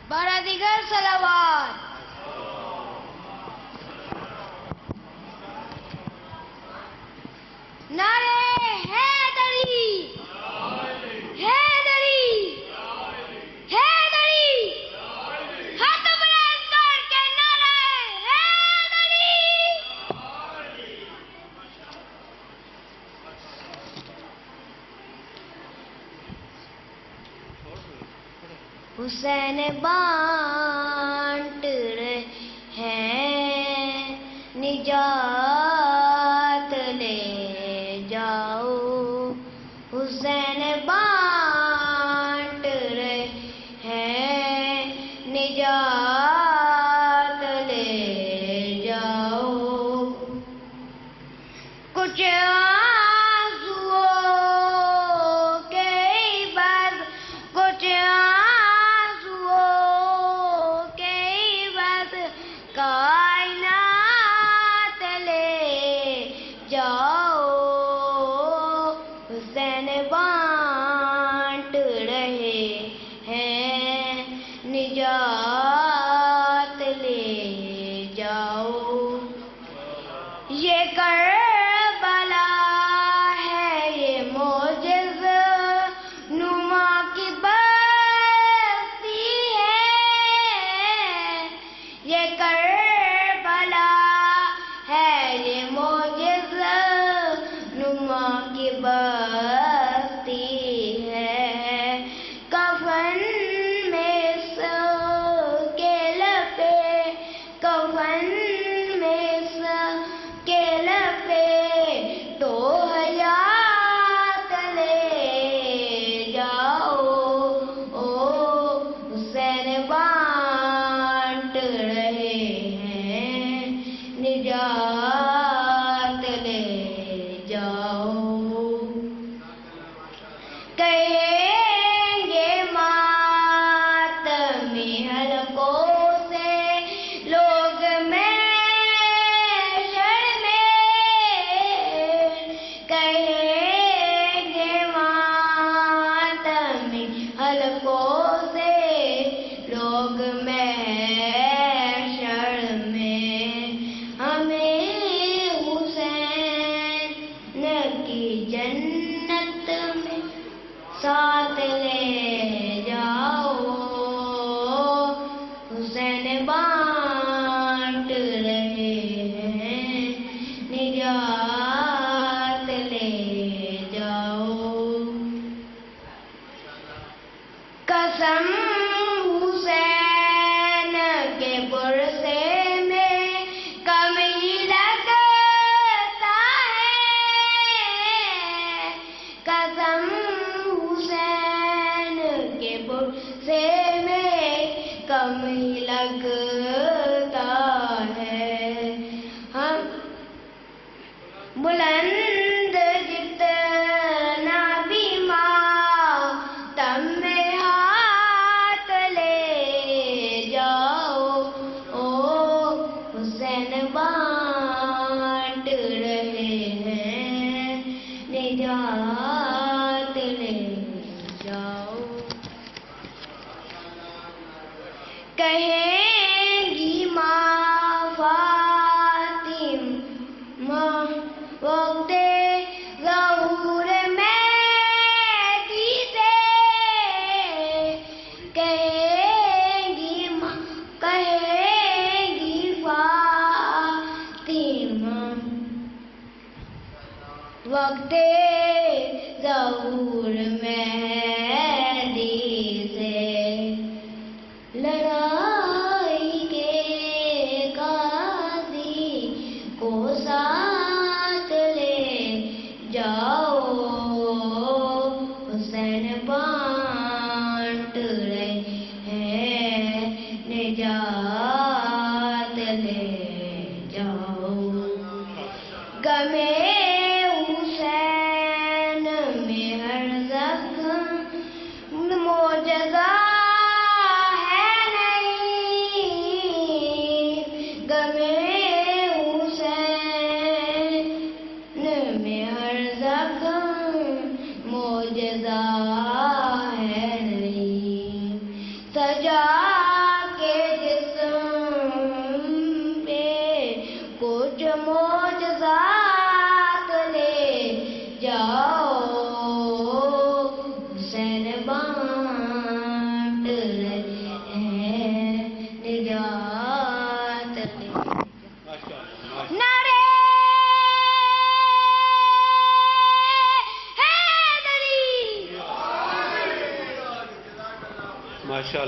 بارہ دیگر صلوات. نعرے حیدری، حیدری، حیدری، ہاتھ بلند کر کے نعرے حیدری. حسین بانٹ رہے ہیں نجات لے جاؤ. حسین بانٹ رہے ہیں نجات لے جاؤ. کچھ آنسوؤں کے عوض، کچھ آنسوؤں کے عوض کائنات لے جاؤ. حسین بانٹ رہے ہیں نجات لے جاؤ. یہ کربلا ہے، یہ معجز نما کی بستی ہے. یہ کربلا ہے، یہ معجز نما کی بستی ہے. کفن میں سب کے لپے، کفن میں سب کے لپے تو حیات لے جاؤ. حسین بانٹ رہے ہیں نجات لے جاؤ. کہیں گے ماتمی حلقوں سے لوگ محشر میں، کہیں گے ماتمی حلقوں سے لوگ محشر میں. ہمیں حسین کی جنت میں ساتھ لے جاؤ. حسین بانٹ رہے ہیں نجات لے جاؤ. قسم حسین کے پرسے میں کم ہی لگتا ہے. قسم حسین کے پرسے میں کم ہی لگتا ہے. ہم بلند جتنا بھی ماتم میں ہاتھ لے جاؤ. حسین بانٹ رہے ہیں نجات لے جاؤ. کہیں گی ماں فاطمہ وقت ظہور مہدی سے، کہیں گی ماں، کہیں گی فاطمہ وقت ظہور مہدی سے. لڑائی کے قاضی کو ساتھ لے جاؤ. حسین بانٹ رہے ہیں نجات لے جاؤ. غمِ حسین میں ہر زخم معجزہ ہے نہیں. غمِ حسین میں ہر زخم معجزہ ہے نہیں. سجا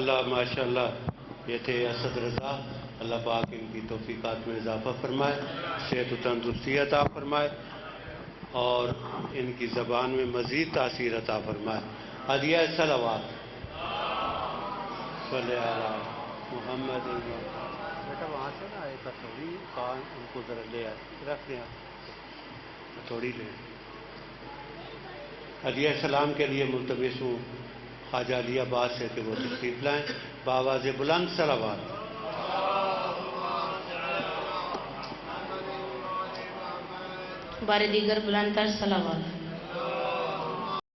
ماشاءاللہ یہ تھے اسد رضا. اللہ پاک ان کی توفیقات میں اضافہ فرمائے, صحت و تندرستی عطا فرمائے اور ان کی زبان میں مزید تاثیر عطا فرمائے. ہدیہ صلوات صلی علی محمد. بیٹا وہاں سے نا ایک ہتھوڑی کان ان کو ذرا لے آئے, رکھ دیں, ہتھوڑی لے. ہدیہ سلام کے لیے ملتمس ہوں خواجہ علی عباس سے کہ وہ تشریف لائیں. بآواز بلند صلوات. بار دیگر بلند تر صلوات.